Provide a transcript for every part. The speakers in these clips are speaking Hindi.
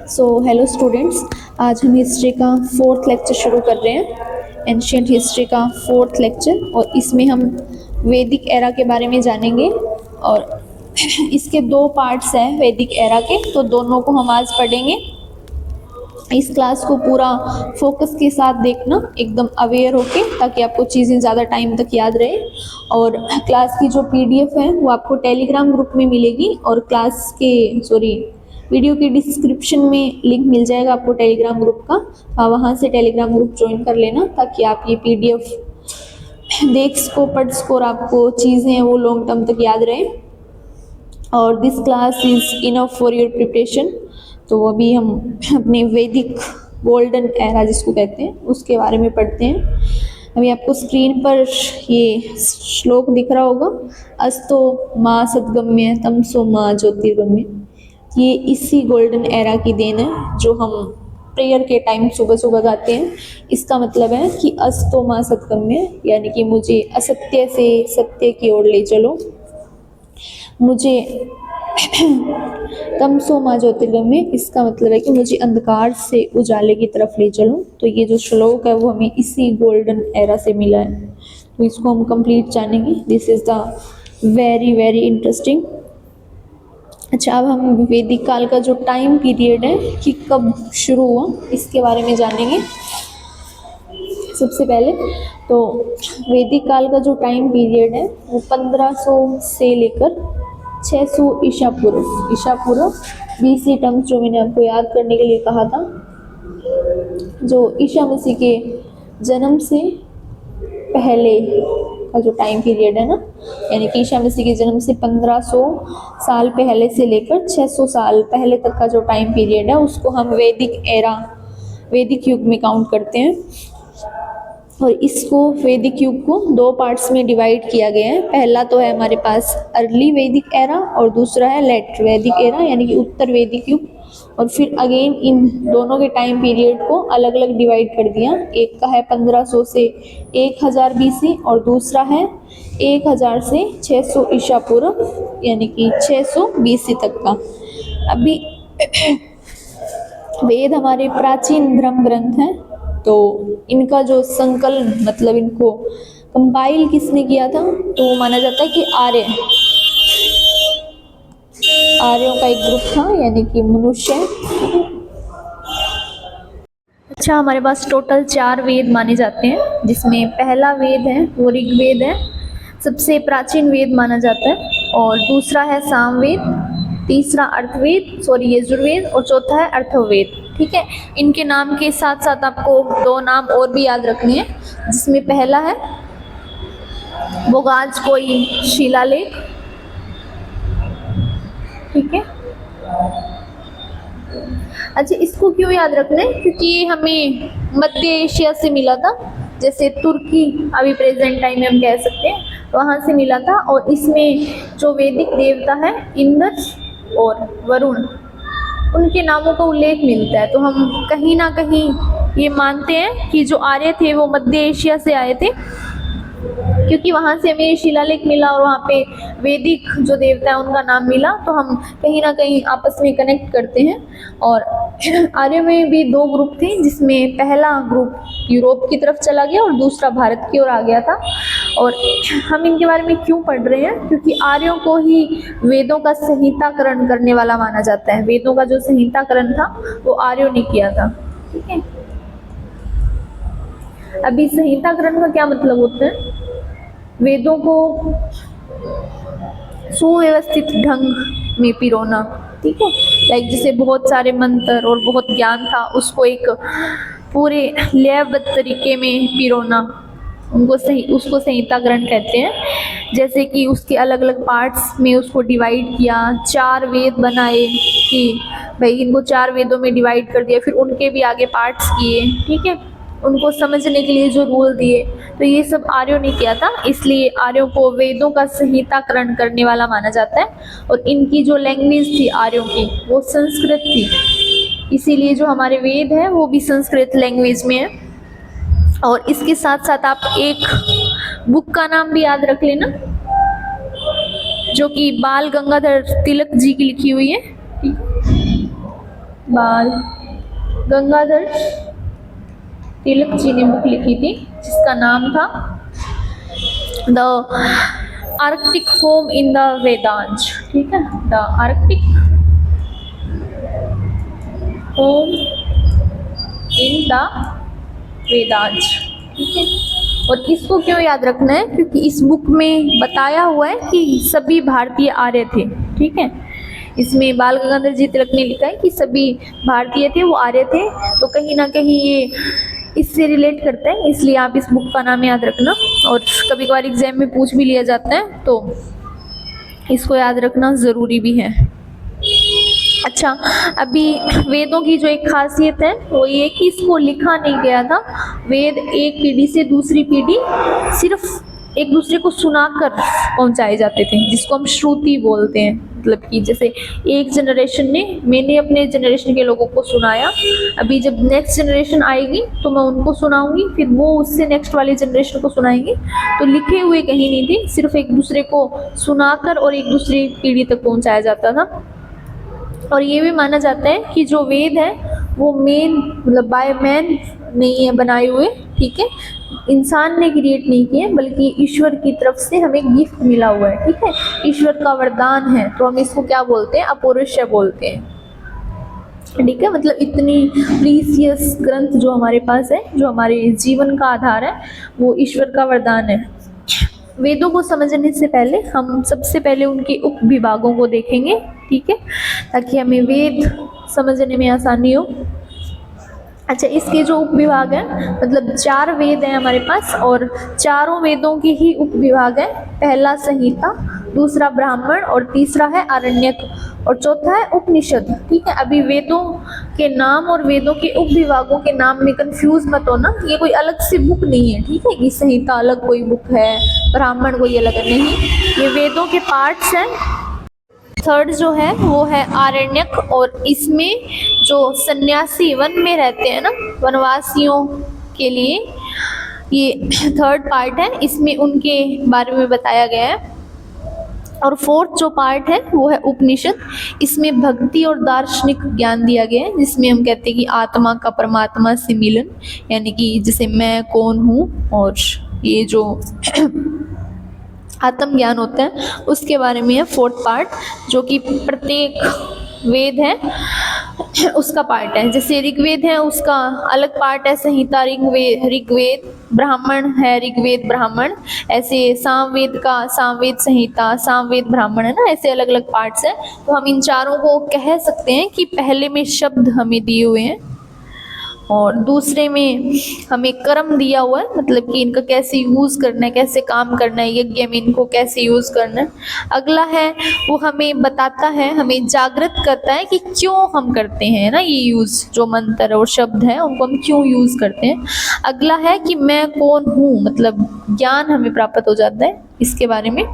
सो हेलो स्टूडेंट्स, आज हम हिस्ट्री का फोर्थ लेक्चर शुरू कर रहे हैं। एंशियंट हिस्ट्री का फोर्थ लेक्चर, और इसमें हम वैदिक एरा के बारे में जानेंगे। और इसके दो पार्ट्स हैं वैदिक एरा के, तो दोनों को हम आज पढ़ेंगे। इस क्लास को पूरा फोकस के साथ देखना, एकदम अवेयर होके, ताकि आपको चीज़ें ज़्यादा टाइम तक याद रहे। और क्लास की जो पीडीएफ है वो आपको टेलीग्राम ग्रुप में मिलेगी, और क्लास के वीडियो के डिस्क्रिप्शन में लिंक मिल जाएगा आपको टेलीग्राम ग्रुप का। वहाँ से टेलीग्राम ग्रुप ज्वाइन कर लेना, ताकि आप ये पीडीएफ देख सको, पढ़ सको, और आपको चीज़ें वो लॉन्ग टर्म तक याद रहे। और this class is enough for your preparation. तो अभी हम अपने वैदिक गोल्डन एरा जिसको कहते हैं उसके बारे में पढ़ते हैं। अभी आपको स्क्रीन पर ये श्लोक दिख रहा होगा, अस्तो माँ सद्गम्य तमसो माँ ज्योतिर्गम्य। ये इसी गोल्डन एरा की देन है जो हम प्रेयर के टाइम सुबह सुबह गाते हैं। इसका मतलब है कि अस्तो माँ सद्गम्य, यानी कि मुझे असत्य से सत्य की ओर ले चलो, मुझे तमसो माँ ज्योतिर्गम्य, इसका मतलब है कि मुझे अंधकार से उजाले की तरफ ले चलो। तो ये जो श्लोक है वो हमें इसी गोल्डन एरा से मिला है, तो इसको हम कंप्लीट जानेंगे। This is the very very interesting. अच्छा, अब हम वैदिक काल का जो टाइम पीरियड है कि कब शुरू हुआ इसके बारे में जानेंगे। सबसे पहले तो वैदिक काल का जो टाइम पीरियड है वो 1500 से लेकर 600 ईसा पूर्व BC टर्म्स जो मैंने आपको याद करने के लिए कहा था, जो ईसा मसीह के जन्म से पहले का जो टाइम पीरियड है ना, यानी कि ईसा मसीह के जन्म से 1500 साल पहले से लेकर 600 साल पहले तक का जो टाइम पीरियड है उसको हम वैदिक एरा, वैदिक युग में काउंट करते हैं। और इसको वैदिक युग को दो पार्ट्स में डिवाइड किया गया है। पहला तो है हमारे पास अर्ली वैदिक एरा, और दूसरा है लेट वैदिक एरा, यानी कि उत्तर वैदिक युग। और फिर अगेन इन दोनों के टाइम पीरियड को अलग अलग डिवाइड कर दिया। एक का है 1500 से 1000 BC, और दूसरा है 1000 से 600 ईसा पूर्व, यानी कि 600 BC तक का। अभी वेद हमारे प्राचीन धर्म ग्रंथ हैं, तो इनका जो संकलन, मतलब इनको कंपाइल किसने किया था, तो वो माना जाता है कि आर्यों का एक ग्रुप था, यानी कि मनुष्य। अच्छा, हमारे पास टोटल 4 वेद माने जाते हैं, जिसमें पहला वेद है वो ऋग्वेद है, सबसे प्राचीन वेद माना जाता है। और दूसरा है सामवेद, तीसरा यजुर्वेद, और चौथा है अथर्ववेद। ठीक है, इनके नाम के साथ साथ आपको 2 नाम और भी याद रखने हैं, जिसमें पहला है बोगाज कोई शिलालेख। ठीक है, अच्छा, इसको क्यों याद रखना है, क्योंकि ये हमें मध्य एशिया से मिला था। जैसे तुर्की अभी प्रेजेंट टाइम में हम कह सकते हैं, वहाँ से मिला था। और इसमें जो वैदिक देवता है इंद्र और वरुण, उनके नामों का उल्लेख मिलता है। तो हम कहीं ना कहीं ये मानते हैं कि जो आर्य थे वो मध्य एशिया से आए थे, क्योंकि वहाँ से हमें शिलालेख मिला और वहाँ पे वैदिक जो देवता है उनका नाम मिला। तो हम कहीं ना कहीं आपस में कनेक्ट करते हैं। और आर्य में भी 2 ग्रुप थे, जिसमें पहला ग्रुप यूरोप की तरफ चला गया और दूसरा भारत की ओर आ गया था। और हम इनके बारे में क्यों पढ़ रहे हैं, क्योंकि आर्यों को ही वेदों का संहिताकरण करने वाला माना जाता है। वेदों का जो संहिताकरण था वो आर्यों ने किया था। ठीक है, अभी संहिताकरण का क्या मतलब होता है, वेदों को सुव्यवस्थित ढंग में पिरोना। ठीक है, लाइक जैसे बहुत सारे मंत्र और बहुत ज्ञान था, उसको एक पूरे लयबद्ध तरीके में पिरोना, उसको संहिताकरण कहते हैं। जैसे कि उसके अलग अलग पार्ट्स में उसको डिवाइड किया, 4 वेद बनाए कि भाई इनको 4 वेदों में डिवाइड कर दिया, फिर उनके भी आगे पार्ट्स किए। ठीक है, उनको समझने के लिए जो रूल दिए, तो ये सब आर्यों ने किया था। इसलिए आर्यों को वेदों का संहिताकरण करने वाला माना जाता है। और इनकी जो लैंग्वेज थी आर्यों की, वो संस्कृत थी, इसीलिए जो हमारे वेद है वो भी संस्कृत लैंग्वेज में है। और इसके साथ साथ आप एक बुक का नाम भी याद रख लेना, जो कि बाल गंगाधर तिलक जी की लिखी हुई है। बाल गंगाधर तिलक जी ने बुक लिखी थी जिसका नाम था the Arctic home in the Vedas. ठीक है, the Arctic home in the Vedas. ठीक है, और इसको क्यों याद रखना है, क्योंकि इस बुक में बताया हुआ है कि सभी भारतीय आर्य थे। ठीक है, इसमें बाल गंगाधर जी तिलक ने लिखा है कि सभी भारतीय थे, वो आर्य थे, तो कहीं ना कहीं ये इससे रिलेट करता है, इसलिए आप इस बुक का नाम याद रखना। और कभी कभार एग्जाम में पूछ भी लिया जाता है, तो इसको याद रखना ज़रूरी भी है। अच्छा, अभी वेदों की जो एक खासियत है वो ये कि इसको लिखा नहीं गया था। वेद एक पीढ़ी से दूसरी पीढ़ी सिर्फ एक दूसरे को सुनाकर पहुंचाए जाते थे, जिसको हम श्रुति बोलते हैं। मतलब कि जैसे एक जनरेशन ने, मैंने अपने जनरेशन के लोगों को सुनाया, अभी जब नेक्स्ट जनरेशन आएगी तो मैं उनको सुनाऊंगी, फिर वो उससे नेक्स्ट वाली जनरेशन को सुनाएंगे। तो लिखे हुए कहीं नहीं थे, सिर्फ एक दूसरे को सुनाकर और एक दूसरी पीढ़ी तक पहुंचाया जाता था। और ये भी माना जाता है कि जो वेद है वो मतलब बाय मैन नहीं है बनाए हुए। ठीक है, इंसान ने क्रिएट नहीं किए, बल्कि ईश्वर की तरफ से हमें गिफ्ट मिला हुआ है। ठीक है, ईश्वर का वरदान है, तो हम इसको क्या बोलते हैं, अपौरुषेय बोलते हैं। ठीक है, मतलब इतनी प्रीसियस ग्रंथ जो हमारे पास है, जो हमारे जीवन का आधार है, वो ईश्वर का वरदान है। वेदों को समझने से पहले हम सबसे पहले उनके उपविभागों को देखेंगे। ठीक है, ताकि हमें वेद समझने में आसानी हो। अच्छा, इसके जो उपविभाग हैं, मतलब 4 वेद हैं हमारे पास, और चारों वेदों के ही उपविभाग हैं। पहला संहिता, दूसरा ब्राह्मण, और तीसरा है आरण्यक, और चौथा है उपनिषद। ठीक है, अभी वेदों के नाम और वेदों के उपविभागों के नाम में कंफ्यूज मत होना, ये कोई अलग सी बुक नहीं है। ठीक है, कि संहिता अलग कोई बुक है, ब्राह्मण कोई अलग नहीं, ये वेदों के पार्ट्स हैं। थर्ड जो है वो है आरण्यक, और इसमें जो सन्यासी वन में रहते हैं ना, वनवासियों के लिए ये थर्ड पार्ट है, इसमें उनके बारे में बताया गया है। और फोर्थ जो पार्ट है वो है उपनिषद, इसमें भक्ति और दार्शनिक ज्ञान दिया गया है, जिसमें हम कहते हैं कि आत्मा का परमात्मा से मिलन, यानी कि जैसे मैं कौन हूँ, और ये जो आत्म ज्ञान होता है उसके बारे में है फोर्थ पार्ट, जो कि प्रत्येक वेद है उसका पार्ट है। जैसे ऋग्वेद है उसका अलग पार्ट है, संहिता ऋग्वेद, ब्राह्मण है ऋग्वेद ब्राह्मण, ऐसे सामवेद का सामवेद संहिता, सामवेद ब्राह्मण, है ना, ऐसे अलग अलग पार्ट्स हैं। तो हम इन चारों को कह सकते हैं कि पहले में शब्द हमें दिए हुए हैं, और दूसरे में हमें कर्म दिया हुआ है, मतलब कि इनका कैसे यूज़ करना है, कैसे काम करना है, यज्ञ में इनको कैसे यूज़ करना है। अगला है वो हमें बताता है, हमें जागृत करता है कि क्यों हम करते हैं ना ये यूज़, जो मंत्र और शब्द हैं उनको हम क्यों यूज़ करते हैं। अगला है कि मैं कौन हूँ, मतलब ज्ञान हमें प्राप्त हो जाता है इसके बारे में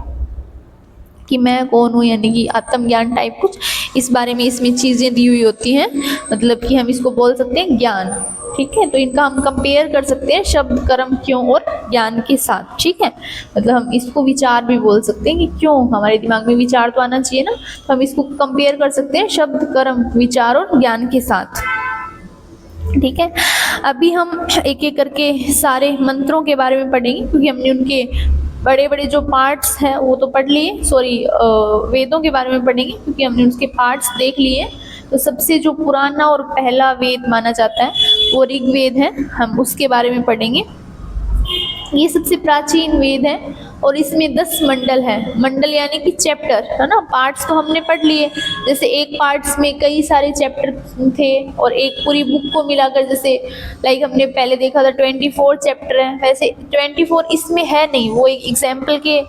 कि मैं कौन हूँ, यानी कि आत्मज्ञान टाइप कुछ, इस बारे में इसमें चीज़ें दी हुई होती हैं, मतलब कि हम इसको बोल सकते हैं ज्ञान। ठीक है, तो इनका हम कंपेयर कर सकते हैं शब्द, कर्म, क्यों और ज्ञान के साथ। ठीक है, मतलब हम इसको विचार भी बोल सकते हैं कि क्यों, हमारे दिमाग में विचार तो आना चाहिए ना, तो हम इसको कंपेयर कर सकते हैं शब्द, कर्म, विचार और ज्ञान के साथ। ठीक है, अभी हम एक एक करके सारे मंत्रों के बारे में पढ़ेंगे, क्योंकि हमने उनके बड़े बड़े जो पार्ट्स हैं वो तो पढ़ लिए, वेदों के बारे में पढ़ेंगे क्योंकि हमने उसके पार्ट्स देख लिए। तो सबसे जो पुराना और पहला वेद माना जाता है वो ऋग्वेद है, हम उसके बारे में पढ़ेंगे। ये सबसे प्राचीन वेद है और इसमें 10 मंडल है। मंडल यानी कि चैप्टर, है ना। पार्ट्स तो हमने पढ़ लिए, जैसे एक पार्ट्स में कई सारे चैप्टर थे और एक पूरी बुक को मिलाकर, जैसे लाइक हमने पहले देखा था 24 चैप्टर है, वैसे 24 इसमें है नहीं, वो एक एग्जाम्पल के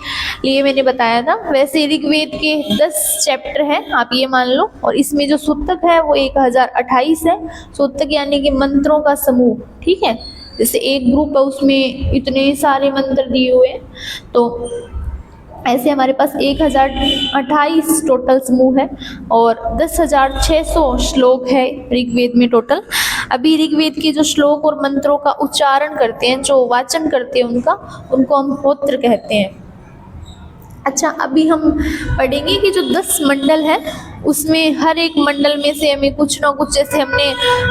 लिए मैंने बताया था। वैसे ऋग्वेद के 10 चैप्टर हैं, आप ये मान लो, और इसमें जो सूतक है वो 1028 है। सूतक यानी कि मंत्रों का समूह। ठीक है, जैसे एक ग्रुप है उसमें इतने सारे मंत्र दिए हुए हैं, तो ऐसे हमारे पास 1028 टोटल समूह है और 10,600 श्लोक है ऋग्वेद में टोटल। अभी ऋग्वेद के जो श्लोक और मंत्रों का उच्चारण करते हैं, जो वाचन करते हैं उनको हम होत्र कहते हैं। अच्छा, अभी हम पढ़ेंगे कि जो 10 मंडल है उसमें हर एक मंडल में से हमें कुछ ना कुछ, जैसे हमने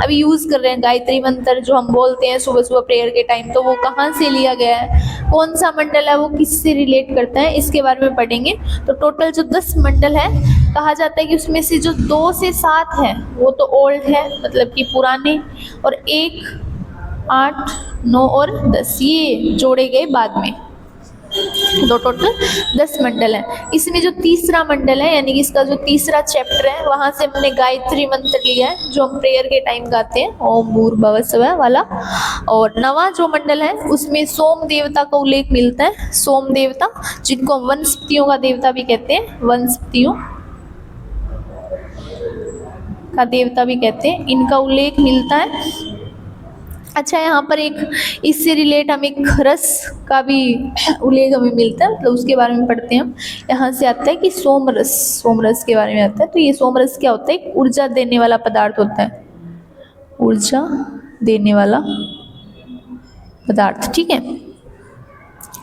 अभी यूज कर रहे हैं गायत्री मंत्र जो हम बोलते हैं सुबह सुबह प्रेयर के टाइम, तो वो कहाँ से लिया गया है, कौन सा मंडल है, वो किससे रिलेट करता है, इसके बारे में पढ़ेंगे। तो टोटल जो 10 मंडल है, कहा जाता है कि उसमें से जो 2 से 7 है वो तो ओल्ड है, मतलब कि पुराने, और 1, 8, 9 और 10 ये जोड़े गए बाद में, तो टोटल 10 मंडल है। इसमें जो तीसरा मंडल है, यानी कि इसका जो तीसरा चैप्टर है, वहां से हमने गायत्री मंत्र लिया है जो हम प्रेयर के टाइम गाते हैं, ओम भूर्भुवः स्वः वाला। और नवा जो मंडल है उसमें सोम देवता का उल्लेख मिलता है। सोम देवता, जिनको वनस्पतियों का देवता भी कहते हैं, वनस्पतियों का देवता भी कहते हैं, इनका उल्लेख मिलता है। अच्छा, यहाँ पर एक इससे रिलेट हमें खरस का भी उल्लेख हमें मिलता है, मतलब उसके बारे में पढ़ते हैं हम। यहाँ से आता है कि सोमरस, सोमरस के बारे में आता है। तो ये सोमरस क्या होता है, एक ऊर्जा देने वाला पदार्थ होता है, ऊर्जा देने वाला पदार्थ, ठीक है।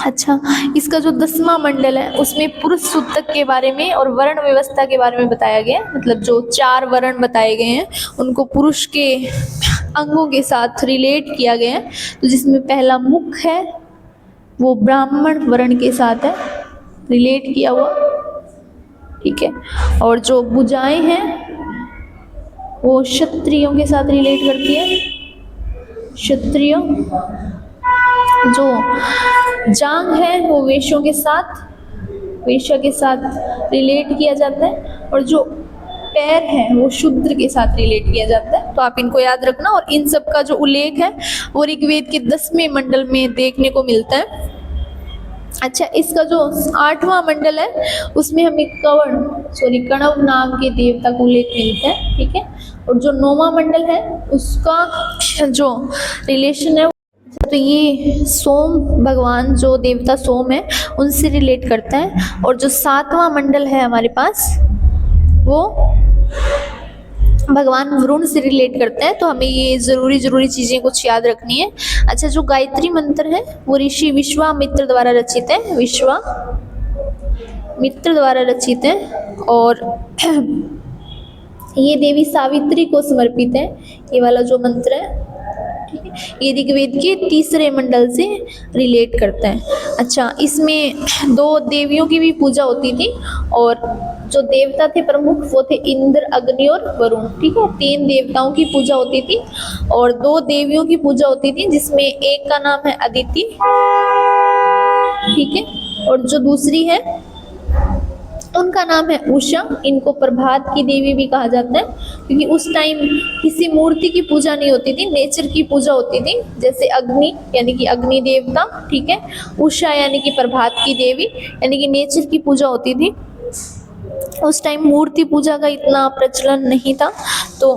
अच्छा, इसका जो 10वां मंडल है उसमें पुरुष सूतक के बारे में और वर्ण व्यवस्था के बारे में बताया गया है, मतलब जो 4 वर्ण बताए गए हैं उनको पुरुष के अंगों के साथ रिलेट किया गया है। तो जिसमें पहला मुख है वो ब्राह्मण वर्ण के साथ है रिलेट किया हुआ, ठीक है। और जो भुजाएं हैं वो क्षत्रियों के साथ रिलेट करती है, क्षत्रिय। जो जांग है वो वेश्यों के साथ, वेश्या के साथ रिलेट किया जाता है। और जो पैर है वो शूद्र के साथ रिलेट किया जाता है। तो आप इनको याद रखना। और इन सब का जो उल्लेख है वो ऋग्वेद के 10वें मंडल में देखने को मिलता है। अच्छा, इसका जो 8वां मंडल है उसमें हमें कणव नाम के देवता का उल्लेख मिलता है, ठीक है। और जो 9वां मंडल है उसका जो रिलेशन है, तो ये सोम भगवान, जो देवता सोम है, उनसे रिलेट करता है। और जो 7वां मंडल है हमारे पास वो भगवान वरुण से रिलेट करता है। तो हमें ये ज़रूरी चीज़ें कुछ याद रखनी है। अच्छा, जो गायत्री मंत्र है वो ऋषि विश्वामित्र द्वारा रचित है, विश्वामित्र द्वारा रचित है। और ये देवी सावित्री को समर्पित है, ये वाला जो मंत्र है, ठीक है। ये ऋग्वेद के 3रे मंडल से रिलेट करता है। अच्छा, इसमें 2 देवियों की भी पूजा होती थी, और जो देवता थे प्रमुख वो थे इंद्र, अग्नि और वरुण, ठीक है। 3 देवताओं की पूजा होती थी और 2 देवियों की पूजा होती थी, जिसमें एक का नाम है अदिति, ठीक है, और जो दूसरी है उनका नाम है उषा। इनको प्रभात की देवी भी कहा जाता है, क्योंकि उस टाइम किसी मूर्ति की पूजा नहीं होती थी, नेचर की पूजा होती थी। जैसे अग्नि यानी कि अग्नि देवता, ठीक है, उषा यानी कि प्रभात की देवी, यानी कि नेचर की पूजा होती थी। उस टाइम मूर्ति पूजा का इतना प्रचलन नहीं था। तो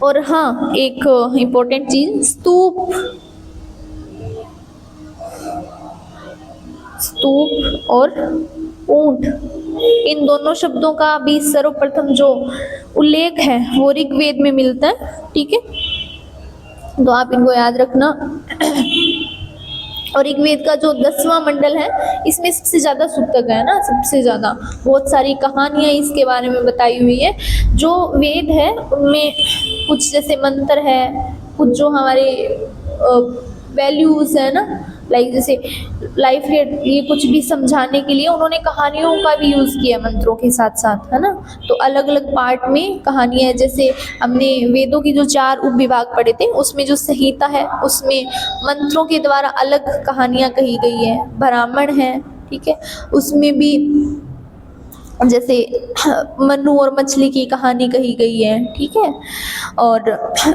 और हाँ, एक इम्पोर्टेंट चीज, स्तूप और ऊंट, इन दोनों शब्दों का भी सर्वप्रथम जो उल्लेख है वो ऋग्वेद में मिलता है, ठीक है। तो आप इनको याद रखना। और ऋग्वेद का जो 10वां मंडल है इसमें सबसे ज़्यादा सूतक है ना, सबसे ज़्यादा बहुत सारी कहानियाँ इसके बारे में बताई हुई है। जो वेद है उनमें कुछ जैसे मंत्र है, कुछ जो हमारे वैल्यूज़ है ना, लाइक जैसे लाइफ के ये कुछ भी समझाने के लिए उन्होंने कहानियों का भी यूज़ किया मंत्रों के साथ साथ, है ना। तो अलग अलग पार्ट में कहानियाँ हैं। जैसे हमने वेदों की जो 4 उपविभाग पढ़े थे उसमें जो संहिता है उसमें मंत्रों के द्वारा अलग कहानियाँ कही गई है। ब्राह्मण है, ठीक है, उसमें भी जैसे मनु और मछली की कहानी कही गई है, ठीक है। और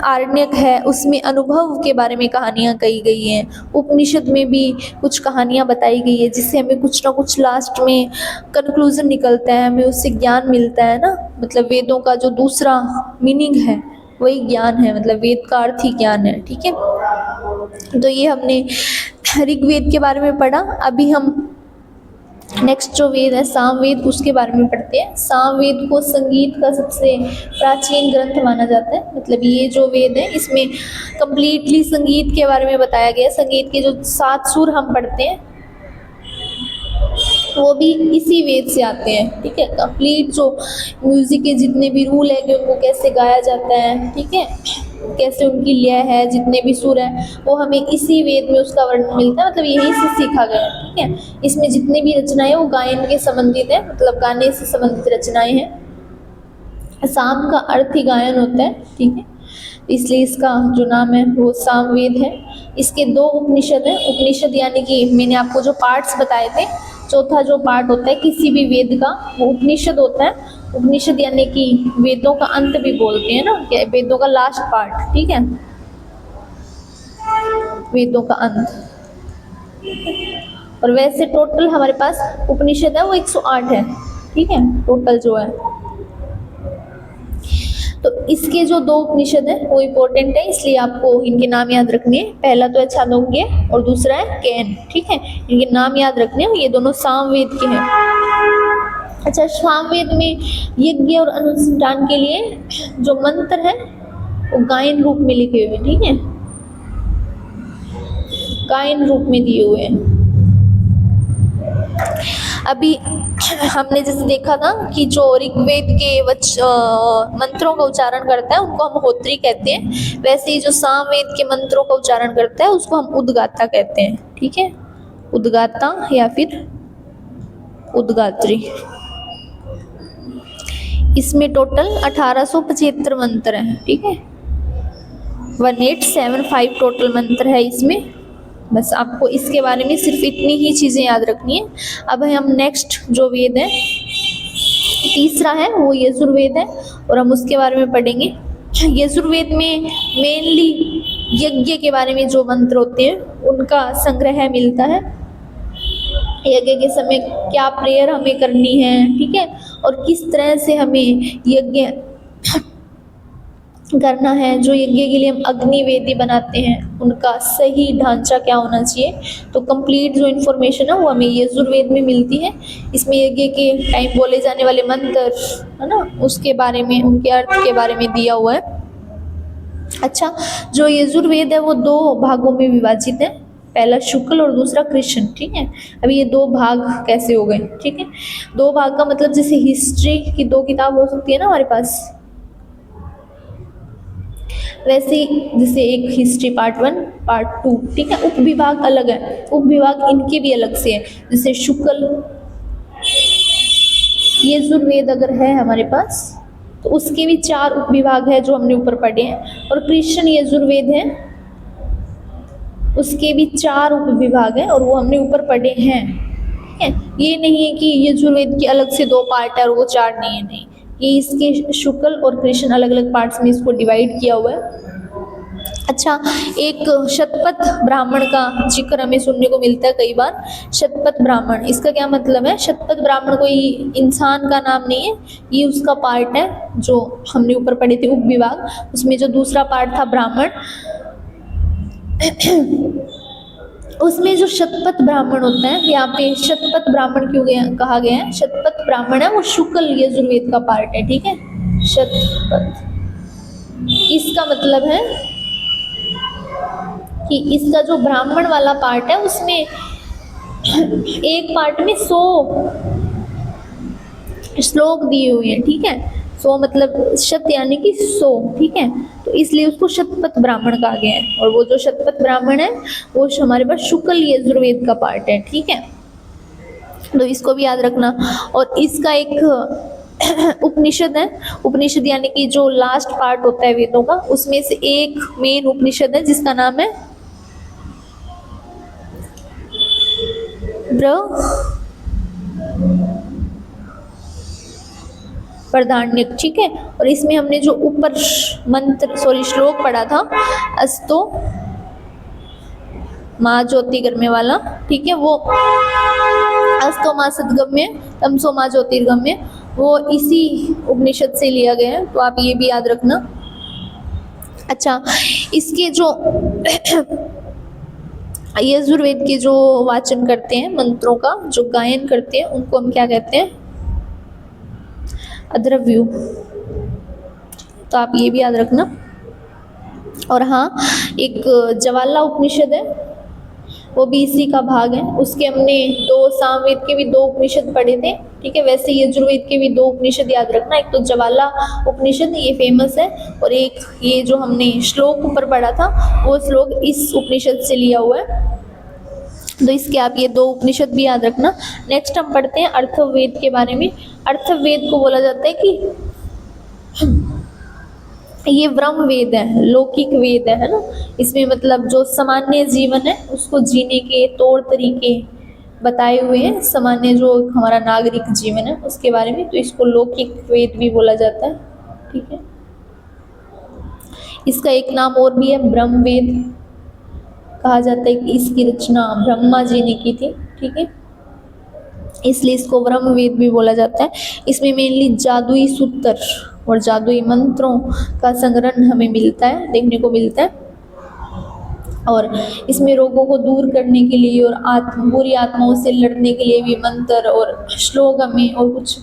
आरण्यक है उसमें अनुभव के बारे में कहानियाँ कही गई हैं। उपनिषद में भी कुछ कहानियाँ बताई गई है, जिससे हमें कुछ ना कुछ लास्ट में कंक्लूजन निकलता है, हमें उससे ज्ञान मिलता है ना। मतलब वेदों का जो दूसरा मीनिंग है वही ज्ञान है, मतलब वेद का अर्थ ही ज्ञान है, ठीक है। तो ये हमने ऋग्वेद के बारे में पढ़ा। अभी हम नेक्स्ट जो वेद है सामवेद, उसके बारे में पढ़ते हैं। सामवेद को संगीत का सबसे प्राचीन ग्रंथ माना जाता है। मतलब ये जो वेद है इसमें कंप्लीटली संगीत के बारे में बताया गया है। संगीत के जो 7 सुर हम पढ़ते हैं वो भी इसी वेद से आते हैं, ठीक है। कंप्लीट जो म्यूजिक के जितने भी रूल है कि उनको कैसे गाया जाता है, ठीक है, कैसे उनकी लय है, जितने भी सुर हैं, वो हमें इसी वेद में उसका वर्णन मिलता है, मतलब यहीं से सीखा गया है, ठीक है। इसमें जितनी भी रचनाएं वो गायन के संबंधित है, मतलब गाने से संबंधित रचनाएं हैं। साम का अर्थ ही गायन होता है, ठीक है, इसलिए इसका जो नाम है वो सामवेद है। इसके 2 उपनिषद हैं। उपनिषद यानी कि मैंने आपको जो पार्ट्स बताए थे, चौथा जो पार्ट होता है किसी भी वेद का वो उपनिषद होता है। उपनिषद यानी कि वेदों का अंत भी बोलते हैं ना, वेदों का लास्ट पार्ट, ठीक है, वेदों का अंत। और वैसे टोटल हमारे पास उपनिषद है वो 108 है, ठीक है, टोटल जो है। तो इसके जो 2 उपनिषद हैं वो इम्पोर्टेंट है, इसलिए आपको इनके नाम याद रखने हैं। पहला तो है छांदोग्य और दूसरा है केन, ठीक है, इनके नाम याद रखने हैं, ये दोनों सामवेद के हैं। अच्छा, सामवेद में यज्ञ और अनुष्ठान के लिए जो मंत्र है वो गायन रूप में लिखे हुए हैं, ठीक है, गायन रूप में दिए हुए हैं। अभी हमने जैसे देखा था कि जो ऋग्वेद के मंत्रों का उच्चारण करता है उनको हम होत्री कहते हैं, वैसे ही जो सामवेद के मंत्रों का उच्चारण करता है उसको हम उद्गाता कहते हैं, ठीक है, उद्गाता या फिर उद्गात्री। इसमें टोटल 1875 मंत्र हैं, ठीक है, 1875 टोटल मंत्र है इसमें। बस आपको इसके बारे में सिर्फ इतनी ही चीज़ें याद रखनी है। अब हम नेक्स्ट जो वेद है तीसरा है वो यजुर्वेद है और हम उसके बारे में पढ़ेंगे। यजुर्वेद में मेनली यज्ञ के बारे में जो मंत्र होते हैं उनका संग्रह मिलता है। यज्ञ के समय क्या प्रेयर हमें करनी है, ठीक है, और किस तरह से हमें यज्ञ करना है। जो यज्ञ के लिए हम अग्नि वेदी बनाते हैं उनका सही ढांचा क्या होना चाहिए, तो कंप्लीट जो इन्फॉर्मेशन है वो हमें यजुर्वेद में मिलती है। इसमें यज्ञ के टाइम बोले जाने वाले मंत्र है ना, उसके बारे में, उनके अर्थ के बारे में दिया हुआ है। अच्छा, जो यजुर्वेद है वो 2 भागों में विभाजित है, पहला शुक्ल और दूसरा कृष्ण, ठीक है। अभी ये 2 भाग कैसे हो गए, ठीक है, 2 भाग का मतलब जैसे हिस्ट्री की 2 किताब हो सकती है ना हमारे पास, वैसे जैसे एक हिस्ट्री पार्ट 1 पार्ट 2, ठीक है, उपविभाग अलग है, उपविभाग इनके भी अलग से है। जैसे शुक्ल यजुर्वेद अगर है हमारे पास तो उसके भी 4 उपविभाग है जो हमने ऊपर पढ़े हैं, और कृष्ण यजुर्वेद है उसके भी 4 उपविभाग हैं और वो हमने ऊपर पढ़े हैं, ठीक है। ये नहीं है कि यजुर्वेद के अलग से 2 पार्ट है और वो 4 नहीं है, नहीं, ये इसके शुक्ल और कृष्ण अलग अलग पार्ट्स में इसको डिवाइड किया हुआ है। अच्छा, एक शतपथ ब्राह्मण का जिक्र हमें सुनने को मिलता है कई बार। शतपथ ब्राह्मण, इसका क्या मतलब है? शतपथ ब्राह्मण कोई इंसान का नाम नहीं है, ये उसका पार्ट है जो हमने ऊपर पढ़े थे उपविभाग, उसमें जो दूसरा पार्ट था ब्राह्मण, उसमें जो शतपथ ब्राह्मण होता है, यहाँ पे शतपथ ब्राह्मण क्यों कहा गया है? शतपथ ब्राह्मण है वो शुक्ल यजुर्वेद का पार्ट है, ठीक है, शतपथ। इसका मतलब है कि इसका जो ब्राह्मण वाला पार्ट है उसमें एक पार्ट में 100 श्लोक दिए हुए हैं, ठीक है, 100 मतलब शत यानी कि 100, ठीक है, तो इसलिए उसको शतपथ ब्राह्मण कहा गया है। और वो जो शतपथ ब्राह्मण है वो हमारे पास शुक्ल यजुर्वेद का पार्ट है, ठीक है, तो इसको भी याद रखना। और इसका एक उपनिषद है, उपनिषद यानी कि जो लास्ट पार्ट होता है वेदों का, उसमें से एक मेन उपनिषद है जिसका नाम है बृहदारण्यक, ठीक है। और इसमें हमने जो ऊपर श्लोक पढ़ा था, अस्तो माँ ज्योतिर्गम्य वाला, ठीक है, वो अस्तो माँ सद्गम्य तमसो माँ ज्योतिर्गम्य, वो इसी उपनिषद से लिया गया है, तो आप ये भी याद रखना। अच्छा, इसके जो यजुर्वेद के जो वाचन करते हैं, मंत्रों का जो गायन करते हैं, उनको हम क्या कहते हैं? अद्रव्यु, तो आप ये भी याद रखना। और हाँ, एक ज्वाला उपनिषद है, वो भी इसी का भाग है। उसके हमने दो सामवेद के भी दो उपनिषद पढ़े थे, ठीक है। वैसे यजुर्वेद के भी दो उपनिषद याद रखना, एक तो ज्वाला उपनिषद ये फेमस है, और एक ये जो हमने श्लोक ऊपर पढ़ा था वो श्लोक इस उपनिषद से लिया हुआ है। तो इसके आप ये दो उपनिषद भी याद रखना। नेक्स्ट हम पढ़ते हैं अर्थवेद के बारे में। अर्थवेद को बोला जाता है कि ये ब्रह्म वेद है, लौकिक वेद है ना। इसमें मतलब जो सामान्य जीवन है उसको जीने के तौर तरीके बताए हुए हैं, सामान्य जो हमारा नागरिक जीवन है उसके बारे में, तो इसको लौकिक वेद भी बोला जाता है, ठीक है। इसका एक नाम और भी है, ब्रह्म वेद कहा जाता है कि इसकी रचना ब्रह्मा जी ने की थी, ठीक है, इसलिए इसको ब्रह्म वेद भी बोला जाता है। इसमें मेनली जादुई सूत्र और जादुई मंत्रों का संग्रह हमें मिलता है, देखने को मिलता है, और इसमें रोगों को दूर करने के लिए और बुरी आत्माओं से लड़ने के लिए भी मंत्र और श्लोक हमें, और कुछ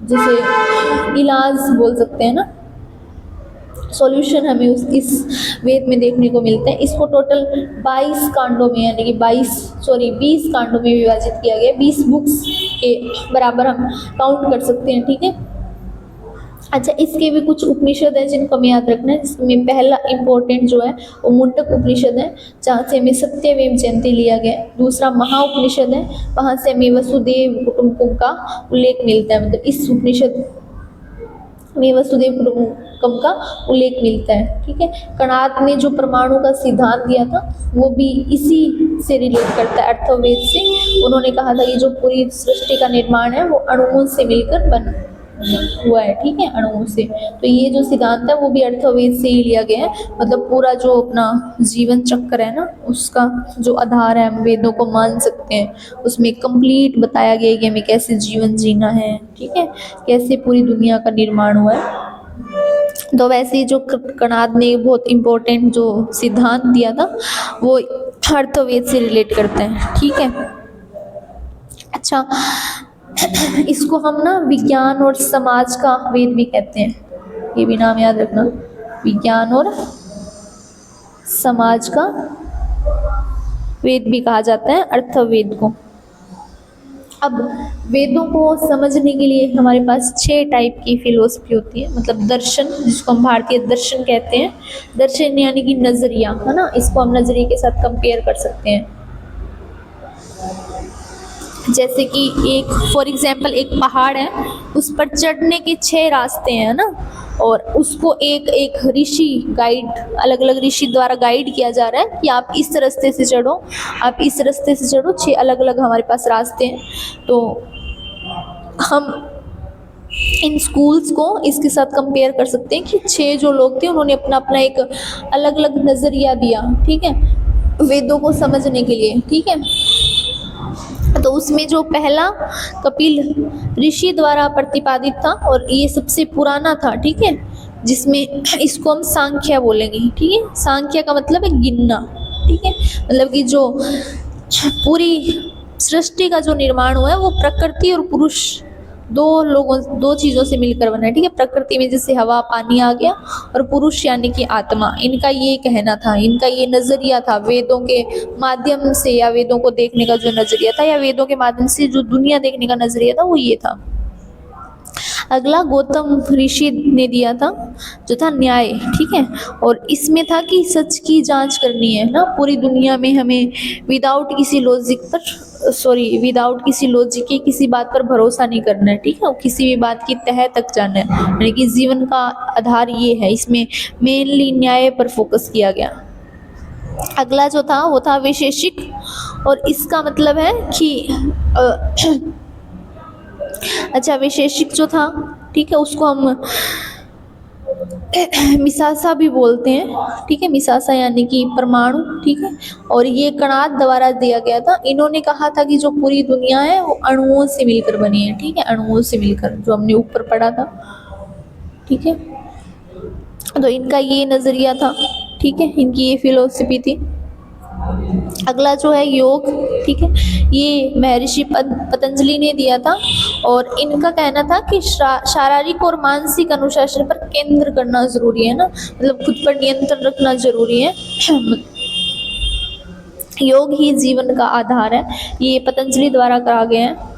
जैसे इलाज बोल सकते हैं ना, सॉल्यूशन हमें इस वेद में देखने को मिलता है। इसको टोटल 22 कांडों में यानी कि 20 कांडों में विभाजित किया गया है। 20 बुक्स के बराबर हम काउंट कर सकते हैं, ठीक है। अच्छा, इसके भी कुछ उपनिषद हैं जिनको हमें याद रखना है। इसमें पहला इम्पोर्टेंट जो है वो मुंडक उपनिषद है, जहाँ से हमें सत्यमेव जयते लिया गया है। दूसरा महाउपनिषद है, वहाँ से हमें वसुदेव कुटुंबकम का उल्लेख मिलता है, मतलब इस उपनिषद में वसुदेव कुटुंबकम का उल्लेख मिलता है, ठीक है। कणाद ने जो परमाणु का सिद्धांत दिया था वो भी इसी से रिलेट करता है, अर्थवेद से। उन्होंने कहा था कि जो पूरी सृष्टि का निर्माण है वो अणुओं से मिलकर बन हुआ है, ठीक है, अणुओं से। तो ये जो सिद्धांत है वो भी अर्थवेद से ही लिया गया है, मतलब पूरा जो अपना जीवन चक्र है ना उसका जो आधार है, हम वेदों को मान सकते हैं। उसमें कंप्लीट बताया गया है कि हमें कैसे जीवन जीना है, ठीक है, कैसे पूरी दुनिया का निर्माण हुआ है। तो वैसे ही जो कणाद ने बहुत इम्पोर्टेंट जो सिद्धांत दिया था वो अर्थवेद से रिलेट करते हैं, ठीक है। अच्छा, इसको हम ना विज्ञान और समाज का वेद भी कहते हैं, ये भी नाम याद रखना, विज्ञान और समाज का वेद भी कहा जाता है अर्थवेद को। अब वेदों को समझने के लिए हमारे पास 6 टाइप की फिलोसफी होती है, मतलब दर्शन, जिसको हम भारतीय दर्शन कहते हैं। दर्शन यानी कि नजरिया, है ना, इसको हम नजरिए के साथ कंपेयर कर सकते हैं। जैसे कि एक फॉर एग्जांपल एक पहाड़ है, उस पर चढ़ने के 6 रास्ते हैं ना, और उसको एक एक ऋषि गाइड, अलग अलग ऋषि द्वारा गाइड किया जा रहा है कि आप इस रास्ते से चढ़ो, आप इस रास्ते से चढ़ो। 6 अलग अलग हमारे पास रास्ते हैं। तो हम इन स्कूल्स को इसके साथ कंपेयर कर सकते हैं कि 6 जो लोग थे उन्होंने अपना अपना एक अलग अलग नज़रिया दिया, ठीक है, वेदों को समझने के लिए, ठीक है। तो उसमें जो पहला कपिल ऋषि द्वारा प्रतिपादित था और ये सबसे पुराना था, ठीक है, जिसमें इसको हम सांख्य बोलेंगे, ठीक है। सांख्य का मतलब है गिनना, ठीक है, मतलब कि जो पूरी सृष्टि का जो निर्माण हुआ है वो प्रकृति और पुरुष दो चीज़ों से मिलकर बना है, ठीक है। प्रकृति में जैसे हवा पानी आ गया, और पुरुष यानी कि आत्मा, इनका ये कहना था, इनका ये नज़रिया था वेदों के माध्यम से, या वेदों को देखने का जो नज़रिया था, या वेदों के माध्यम से जो दुनिया देखने का नज़रिया था वो ये था। अगला गौतम ऋषि ने दिया था जो था न्याय, ठीक है, और इसमें था कि सच की जांच करनी है ना पूरी दुनिया में, हमें विदाउट किसी लॉजिक की किसी बात पर भरोसा नहीं करना है, ठीक है, और किसी भी बात की तह तक जाना है, यानी कि जीवन का आधार ये है। इसमें मेनली न्याय पर फोकस किया गया। अगला जो था वो था वैशेषिक, और इसका मतलब है कि अच्छा, वैशेषिक जो था, ठीक है, उसको हम मिसासा भी बोलते हैं, ठीक है, मिसासा यानी कि परमाणु, ठीक है, और ये कणाद द्वारा दिया गया था। इन्होंने कहा था कि जो पूरी दुनिया है वो अणुओं से मिलकर बनी है, ठीक है, अणुओं से मिलकर, जो हमने ऊपर पढ़ा था, ठीक है। तो इनका ये नज़रिया था, ठीक है, इनकी ये फिलोसफी थी। अगला जो है योग, ठीक है, ये महर्षि पतंजलि ने दिया था, और इनका कहना था कि शारीरिक और मानसिक अनुशासन पर केंद्र करना जरूरी है ना, मतलब खुद पर नियंत्रण रखना जरूरी है। योग ही जीवन का आधार है, ये पतंजलि द्वारा कहा गया है।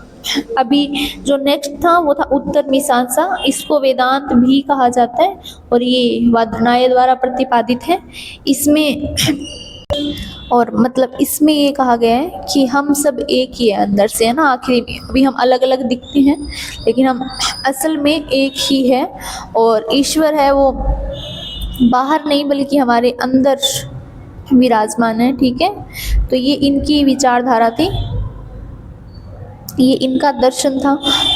अभी जो नेक्स्ट था वो था उत्तर मीमांसा, इसको वेदांत भी कहा जाता है और ये वादनाय द्वारा प्रतिपादित है। इसमें और मतलब इसमें ये कहा गया है कि हम सब एक ही है अंदर से, है ना। आखिरी में अभी हम अलग अलग दिखते हैं लेकिन हम असल में एक ही है, और ईश्वर है वो बाहर नहीं बल्कि हमारे अंदर विराजमान है, ठीक है। तो ये इनकी विचारधारा थी, ये इनका दर्शन था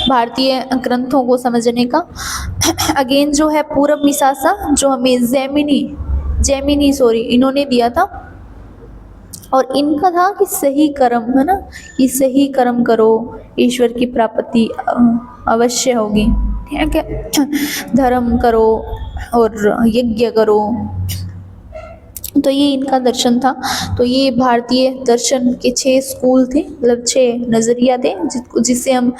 भारतीय ग्रंथों को समझने का। अगेन जो है पूरब मीमांसा जो हमें जैमिनी इन्होंने दिया था, और इनका था कि सही कर्म, है ना, कि सही कर्म करो ईश्वर की प्राप्ति अवश्य होगी, ठीक है। धर्म करो और यज्ञ करो, तो ये इनका दर्शन था। तो ये भारतीय दर्शन के 6 स्कूल थे, मतलब 6 नज़रिया थे जिससे हम,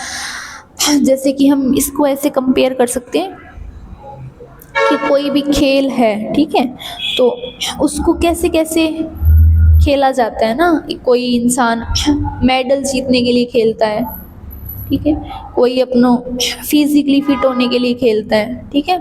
जैसे कि हम इसको ऐसे कंपेयर कर सकते हैं कि कोई भी खेल है, ठीक है, तो उसको कैसे कैसे खेला जाता है ना। कोई इंसान मेडल जीतने के लिए खेलता है, ठीक है, कोई अपनों फिजिकली फिट होने के लिए खेलता है, ठीक है।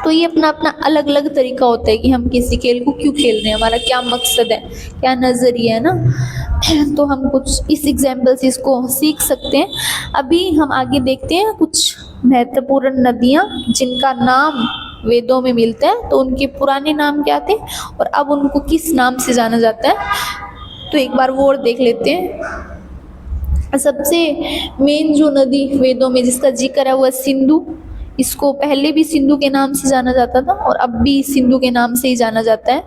तो ये अपना अपना अलग अलग तरीका होता है कि हम किसी खेल को क्यों खेल रहे हैं, हमारा क्या मकसद है, क्या नज़रिया है ना। तो हम कुछ इस एग्जाम्पल से इसको सीख सकते हैं। अभी हम आगे देखते हैं कुछ महत्वपूर्ण नदियाँ जिनका नाम वेदों में मिलता है, तो उनके पुराने नाम क्या थे और अब उनको किस नाम से जाना जाता है, तो एक बार वो और देख लेते हैं। सबसे मेन जो नदी वेदों में जिसका जिक्र है वो है सिंधु। इसको पहले भी सिंधु के नाम से जाना जाता था और अब भी सिंधु के नाम से ही जाना जाता है।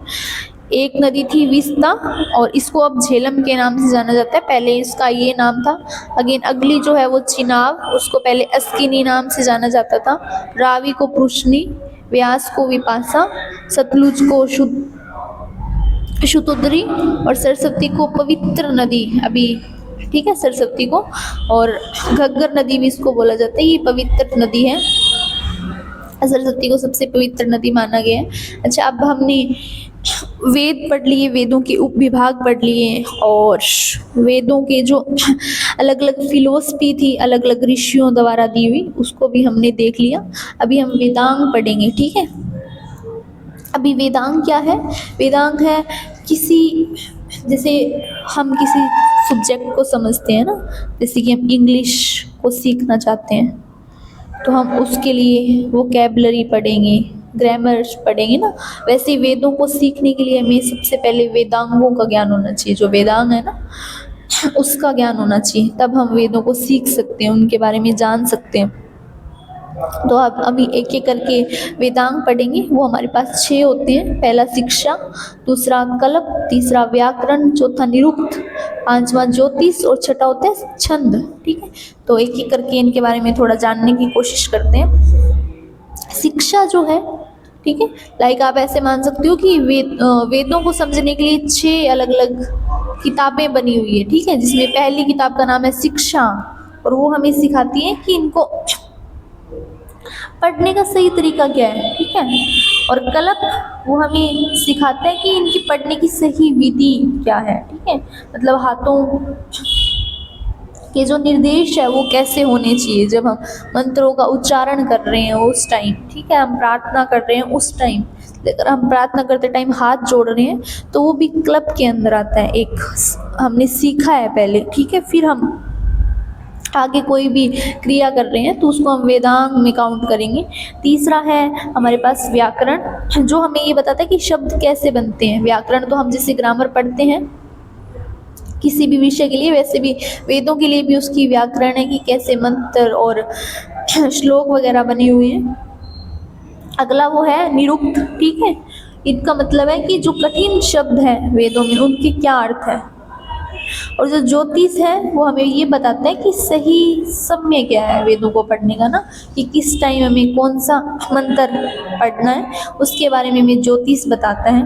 एक नदी थी विस्ता और इसको अब झेलम के नाम से जाना जाता है, पहले इसका ये नाम था। अगेन अगली जो है वो चिनाब, उसको पहले अस्किनी नाम से जाना जाता था। रावी को पृश्नी, व्यास को विपासा, सतलुज को शुतुद्री और सरस्वती को पवित्र नदी अभी, ठीक है, सरस्वती को। और घग्गर नदी भी इसको बोला जाता है, ये पवित्र नदी है। सरस्वती को सबसे पवित्र नदी माना गया है। अच्छा, अब हमने वेद पढ़ लिए, वेदों के उपविभाग पढ़ लिए और वेदों के जो अलग अलग फिलोसफी थी अलग अलग ऋषियों द्वारा दी हुई उसको भी हमने देख लिया। अभी हम वेदांग पढ़ेंगे, ठीक है। अभी वेदांग क्या है? वेदांग है किसी, जैसे हम किसी सब्जेक्ट को समझते हैं ना, जैसे कि हम इंग्लिश को सीखना चाहते हैं तो हम उसके लिए वोकैबुलरी पढ़ेंगे, ग्रामर्स पढ़ेंगे ना। वैसे वेदों को सीखने के लिए हमें सबसे पहले वेदांगों का ज्ञान होना चाहिए, जो वेदांग है ना उसका ज्ञान होना चाहिए, तब हम वेदों को सीख सकते हैं, उनके बारे में जान सकते हैं। तो अब अभी एक एक करके वेदांग पढ़ेंगे। वो हमारे पास 6 होते हैं। पहला शिक्षा, दूसरा कल्प, तीसरा व्याकरण, चौथा निरुक्त, पांचवा ज्योतिष और छठा होता है छंद, ठीक है। तो एक एक करके इनके बारे में थोड़ा जानने की कोशिश करते हैं। शिक्षा जो है, ठीक है, लाइक आप ऐसे मान सकते हो कि वेदों को समझने के लिए 6 अलग अलग किताबें बनी हुई है, ठीक है, जिसमें पहली किताब का नाम है शिक्षा और वो हमें सिखाती है कि इनको पढ़ने का सही तरीका क्या है, ठीक है। और कल्प वो हमें सिखाता है कि इनकी पढ़ने की सही विधि क्या है, ठीक है, मतलब हाथों के जो निर्देश है वो कैसे होने चाहिए जब हम मंत्रों का उच्चारण कर रहे हैं उस टाइम, ठीक है, हम प्रार्थना कर रहे हैं उस टाइम। अगर हम प्रार्थना करते टाइम हाथ जोड़ रहे हैं तो वो भी क्लब के अंदर आता है, एक हमने सीखा है पहले, ठीक है। फिर हम आगे कोई भी क्रिया कर रहे हैं तो उसको हम वेदांग में काउंट करेंगे। तीसरा है हमारे पास व्याकरण, जो हमें ये बताता है कि शब्द कैसे बनते हैं। व्याकरण तो हम जैसे ग्रामर पढ़ते हैं किसी भी विषय के लिए, वैसे भी वेदों के लिए भी उसकी व्याकरण है कि कैसे मंत्र और श्लोक वगैरह बने हुए हैं। अगला वो है निरुक्त, ठीक है, इनका मतलब है कि जो कठिन शब्द हैं वेदों में उनके क्या अर्थ है। और जो ज्योतिष है वो हमें ये बताता है कि सही समय क्या है वेदों को पढ़ने का ना, कि किस टाइम हमें कौन सा मंत्र पढ़ना है, उसके बारे में हमें ज्योतिष बताता है।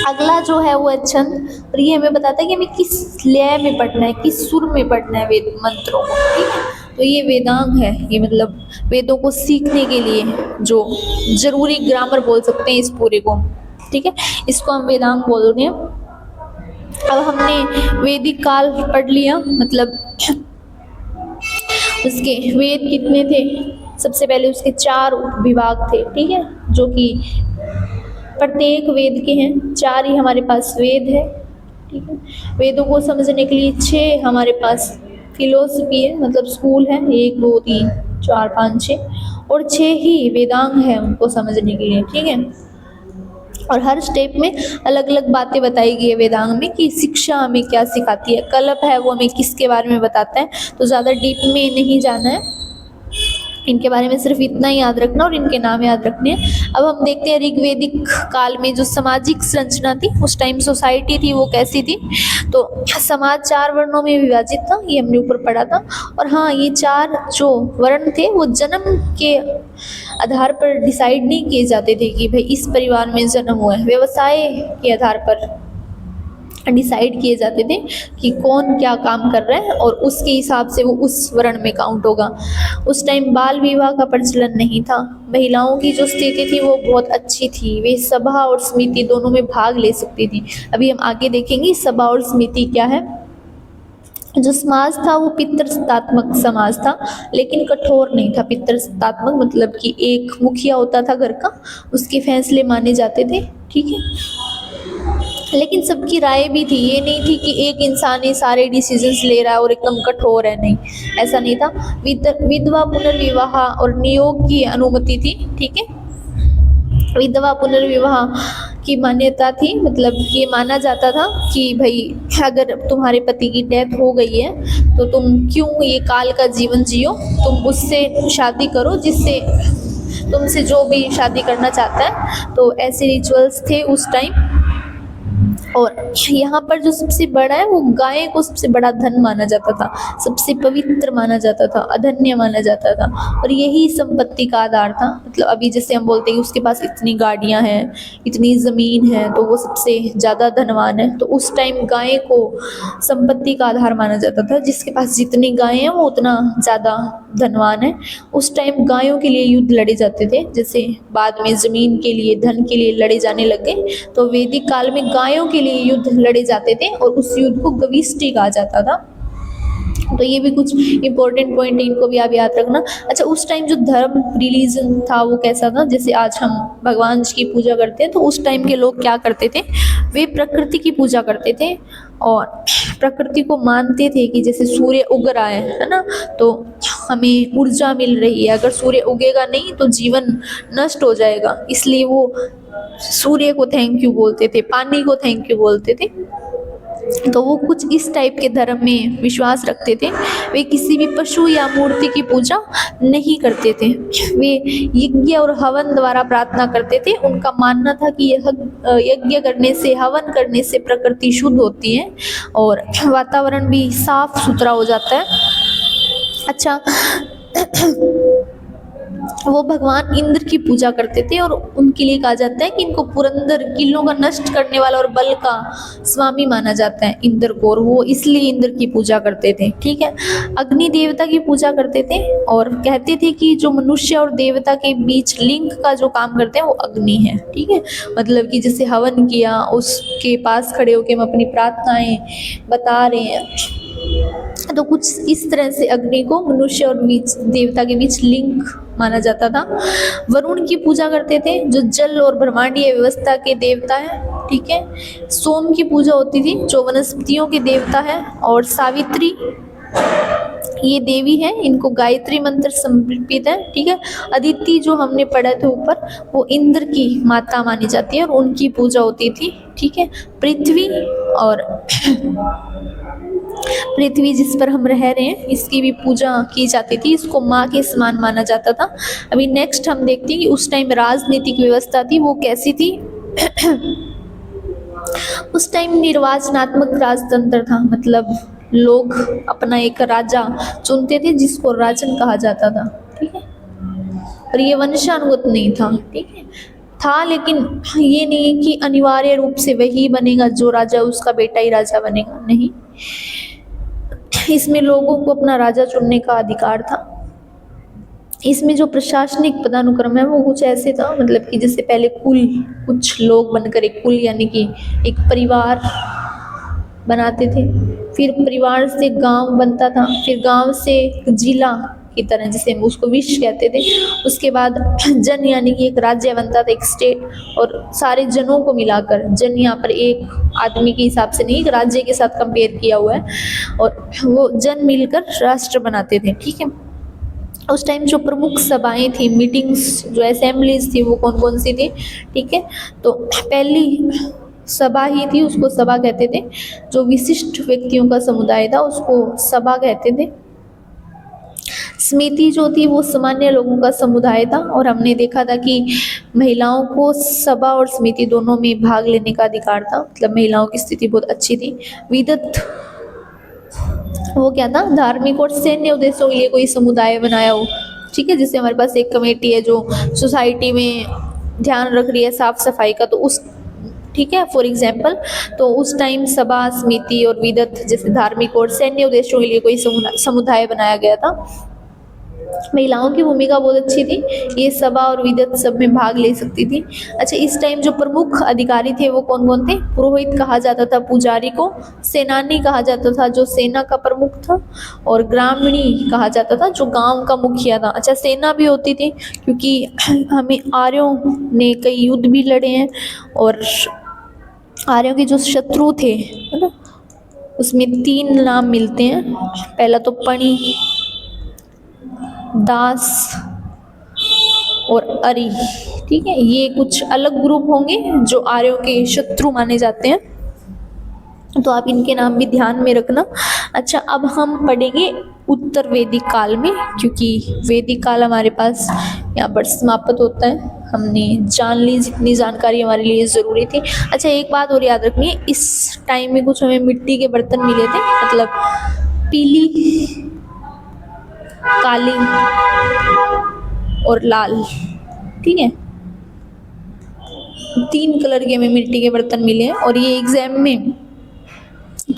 अगला जो है वो है छंद, और ये हमें बताता है कि हमें किस लय में पढ़ना है, किस सुर में पढ़ना है वेद मंत्रों को, ठीक है। तो ये वेदांग है, ये मतलब वेदों को सीखने के लिए जो जरूरी ग्रामर बोल सकते हैं इस पूरे को, ठीक है, इसको हम वेदांग बोल रहे हैं। अब हमने वैदिक काल पढ़ लिया, मतलब उसके वेद कितने थे। सबसे पहले उसके 4 विभाग थे, ठीक है, जो कि प्रत्येक वेद के हैं। 4 ही हमारे पास वेद है, ठीक है। वेदों को समझने के लिए 6 हमारे पास फिलोसफी है, मतलब स्कूल है, 1 2 3 4 5 6, और 6 ही वेदांग है उनको समझने के लिए, ठीक है। और हर स्टेप में अलग अलग बातें बताई गई है वेदांग में कि शिक्षा हमें क्या सिखाती है। कल्प है वो हमें किसके बारे में बताता है, तो ज़्यादा डीप में नहीं जाना है, इनके बारे में सिर्फ इतना ही याद रखना और इनके नाम याद रखने हैं। अब हम देखते हैं ऋग्वेदिक काल में जो सामाजिक संरचना थी, उस टाइम सोसाइटी थी वो कैसी थी। तो समाज 4 वर्णों में विभाजित था, ये हमने ऊपर पढ़ा था। और हाँ, ये 4 जो वर्ण थे वो जन्म के आधार पर डिसाइड नहीं किए जाते थे कि भाई इस परिवार में जन्म हुआ है। व्यवसाय के आधार पर डिसाइड किए जाते थे कि कौन क्या काम कर रहा है, और उसके हिसाब से वो उस वर्ण में काउंट होगा। उस टाइम बाल विवाह का प्रचलन नहीं था। महिलाओं की जो स्थिति थी वो बहुत अच्छी थी, वे सभा और समिति दोनों में भाग ले सकती थी। अभी हम आगे देखेंगे सभा और समिति क्या है। जो समाज था वो पितृसत्तात्मक समाज था, लेकिन कठोर नहीं था। पितृसत्तात्मक मतलब कि एक मुखिया होता था घर का, उसके फैसले माने जाते थे, ठीक है। लेकिन सबकी राय भी थी, ये नहीं थी कि एक इंसान ही सारे डिसीजंस ले रहा है और एकदम कठोर है, नहीं, ऐसा नहीं था। विधवा पुनर्विवाह और नियोग की अनुमति थी, ठीक है। विधवा पुनर्विवाह की मान्यता थी, मतलब ये माना जाता था कि भाई अगर तुम्हारे पति की डेथ हो गई है तो तुम क्यों ये काल का जीवन जियो, तुम उससे शादी करो जिससे तुमसे जो भी शादी करना चाहता है। तो ऐसे रिचुअल्स थे उस टाइम। और यहाँ पर जो सबसे बड़ा है वो गाय को सबसे बड़ा धन माना जाता था, सबसे पवित्र माना जाता था, अधन्य माना जाता था, और यही संपत्ति का आधार था। मतलब अभी जैसे हम बोलते हैं कि उसके पास इतनी गाड़ियाँ हैं, इतनी ज़मीन है, तो वो सबसे ज़्यादा धनवान है। तो उस टाइम गाय को संपत्ति का आधार माना जाता था, जिसके पास जितनी गायें हैं वो उतना ज़्यादा धनवान है। उस टाइम गायों के लिए युद्ध लड़े जाते थे, जैसे बाद में ज़मीन के लिए, धन के लिए लड़े जाने लगे। तो वैदिक काल में गायों के लिए युद्ध लड़े जाते थे और उस युद्ध को गविष्टि कहा जाता था। तो ये भी कुछ इंपॉर्टेंट पॉइंट है, इनको भी आप याद रखना। अच्छा, उस टाइम जो धर्म रिलीजन था वो कैसा था, जैसे आज हम भगवान जी की पूजा करते हैं, तो उस टाइम के लोग क्या करते थे, वे प्रकृति की पूजा करते थे और प्रकृति को मानते थे कि जैसे सूर्य उग रहा है ना, तो हमें ऊर्जा मिल रही है, अगर सूर्य उगेगा नहीं तो जीवन नष्ट हो जाएगा। इसलिए वो सूर्य को थैंक यू बोलते थे, पानी को थैंक यू बोलते थे। तो वो कुछ इस टाइप के धर्म में विश्वास रखते थे। वे किसी भी पशु या मूर्ति की पूजा नहीं करते थे, वे यज्ञ और हवन द्वारा प्रार्थना करते थे। उनका मानना था कि यज्ञ करने से, हवन करने से प्रकृति शुद्ध होती है और वातावरण भी साफ सुथरा हो जाता है। अच्छा, वो भगवान इंद्र की पूजा करते थे और उनके लिए कहा जाता है कि इनको पुरंदर, किलों का नष्ट करने वाला और बल का स्वामी माना जाता है इंद्र को, और वो इसलिए इंद्र की पूजा करते थे, ठीक है। अग्नि देवता की पूजा करते थे और कहते थे कि जो मनुष्य और देवता के बीच लिंक का जो काम करते हैं वो अग्नि है, ठीक है। मतलब कि जैसे हवन किया, उसके पास खड़े होकर हम अपनी प्रार्थनाएं बता रहे हैं, तो कुछ इस तरह से अग्नि को मनुष्य और बीच देवता के बीच लिंक माना जाता था। वरुण की पूजा करते थे, जो जल और ब्रह्मांडीय व्यवस्था के देवता है, ठीक है। सोम की पूजा होती थी, जो वनस्पतियों के देवता है। और सावित्री ये देवी है, इनको गायत्री मंत्र समर्पित है, ठीक है। अदिति जो हमने पढ़ा था ऊपर, वो इंद्र की माता मानी जाती है और उनकी पूजा होती थी, ठीक है। पृथ्वी और पृथ्वी जिस पर हम रह रहे हैं, इसकी भी पूजा की जाती थी, इसको माँ के समान माना जाता था। अभी नेक्स्ट हम देखते हैं कि उस टाइम राजनीतिक व्यवस्था थी वो कैसी थी। उस टाइम निर्वाचनात्मक राजतंत्र था, मतलब लोग अपना एक राजा चुनते थे जिसको राजन कहा जाता था, ठीक है। और ये वंशानुगत नहीं था, ठीक है, था, लेकिन ये नहीं है कि अनिवार्य रूप से वही बनेगा, जो राजा उसका बेटा ही राजा बनेगा, नहीं। इसमें लोगों को अपना राजा चुनने का अधिकार था। इसमें जो प्रशासनिक पदानुक्रम है वो कुछ ऐसे था, मतलब कि जैसे पहले कुल, कुछ लोग बनकर एक कुल यानी कि एक परिवार बनाते थे। फिर परिवार से गांव बनता था, फिर गांव से जिला की तरह, जिसे हम उसको विश्व कहते थे। उसके बाद जन यानी कि एक राज्य बनता था, एक स्टेट, और सारे जनों को मिलाकर, जन यहाँ पर एक आदमी के हिसाब से नहीं, एक राज्य के साथ कंपेयर किया हुआ है, और वो जन मिलकर राष्ट्र बनाते थे। ठीक है, उस टाइम जो प्रमुख सभाएं थी, मीटिंग्स, जो असेंबलीज थी, वो कौन कौन सी थी? ठीक है, तो पहली सभा ही थी, उसको सभा कहते थे। जो विशिष्ट व्यक्तियों का समुदाय था उसको सभा कहते थे। समिति जो थी वो सामान्य लोगों का समुदाय था, और हमने देखा था कि महिलाओं को सभा और समिति दोनों में भाग लेने का अधिकार था, मतलब महिलाओं की स्थिति बहुत अच्छी थी। विदत वो क्या था? धार्मिक और सैन्य उद्देश्यों के लिए कोई समुदाय बनाया हो। ठीक है, जैसे हमारे पास एक कमेटी है जो सोसाइटी में ध्यान रख रही है साफ सफाई का, तो उस, ठीक है, फॉर एग्जाम्पल, तो उस टाइम सभा, समिति और विदत जैसे धार्मिक और सैन्य उद्देश्यों के लिए कोई समुदाय बनाया गया था। महिलाओं की भूमिका बहुत अच्छी थी, ये सभा और विदत सब में भाग ले सकती थी। अच्छा, इस टाइम जो प्रमुख अधिकारी थे वो कौन कौन थे? पुरोहित कहा जाता था पुजारी को, सेनानी कहा जाता था जो सेना का प्रमुख था, और ग्रामीणी कहा जाता था जो गांव का मुखिया था। अच्छा, सेना भी होती थी क्योंकि हमें आर्यों ने कई युद्ध भी लड़े हैं, और आर्यों के जो शत्रु थे, है ना, उसमें 3 नाम मिलते हैं। पहला तो पणि, दास और अरि। ठीक है, ये कुछ अलग ग्रुप होंगे जो आर्यों के शत्रु माने जाते हैं, तो आप इनके नाम भी ध्यान में रखना। अच्छा, अब हम पढ़ेंगे उत्तर वैदिक काल में, क्योंकि वैदिक काल हमारे पास यहाँ पर समाप्त होता है। हमने जान ली जितनी जानकारी हमारे लिए ज़रूरी थी। अच्छा, एक बात और याद रखनी है, इस टाइम में कुछ हमें मिट्टी के बर्तन मिले थे, मतलब पीली, काली और लाल। ठीक है, 3 कलर के हमें मिट्टी के बर्तन मिले हैं, और ये एग्जाम में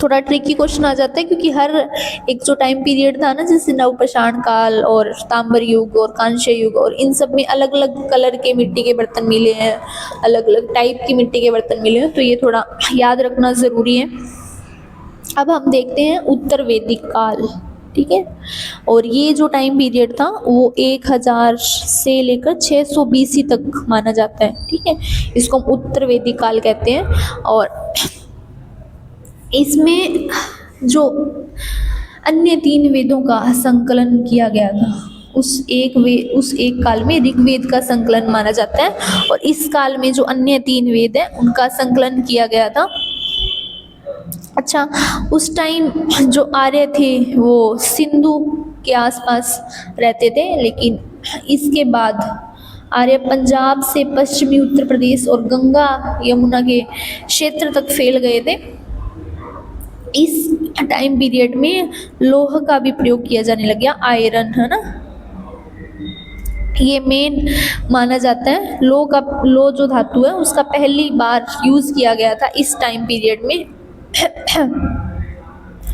थोड़ा ट्रिकी क्वेश्चन आ जाता है, क्योंकि हर एक जो टाइम पीरियड था ना, जैसे नवपाषाण काल और ताम्र युग और कांस्य युग, और इन सब में अलग अलग कलर के मिट्टी के बर्तन मिले हैं, अलग अलग टाइप की मिट्टी के बर्तन मिले हैं, तो ये थोड़ा याद रखना ज़रूरी है। अब हम देखते हैं उत्तर वैदिक काल। ठीक है, और ये जो टाइम पीरियड था वो 1000 से लेकर 600 BC तक माना जाता है। ठीक है, इसको हम उत्तर वैदिक काल कहते हैं, और इसमें जो अन्य 3 वेदों का संकलन किया गया था, उस एक काल में ऋग्वेद का संकलन माना जाता है, और इस काल में जो अन्य 3 वेद हैं उनका संकलन किया गया था। अच्छा, उस टाइम जो आर्य थे वो सिंधु के आसपास रहते थे, लेकिन इसके बाद आर्य पंजाब से पश्चिमी उत्तर प्रदेश और गंगा यमुना के क्षेत्र तक फैल गए थे। इस टाइम पीरियड में लोह का भी प्रयोग किया जाने लग गया, आयरन, है ना, ये मेन माना जाता है। लोह जो धातु है उसका पहली बार यूज किया गया था इस टाइम पीरियड में।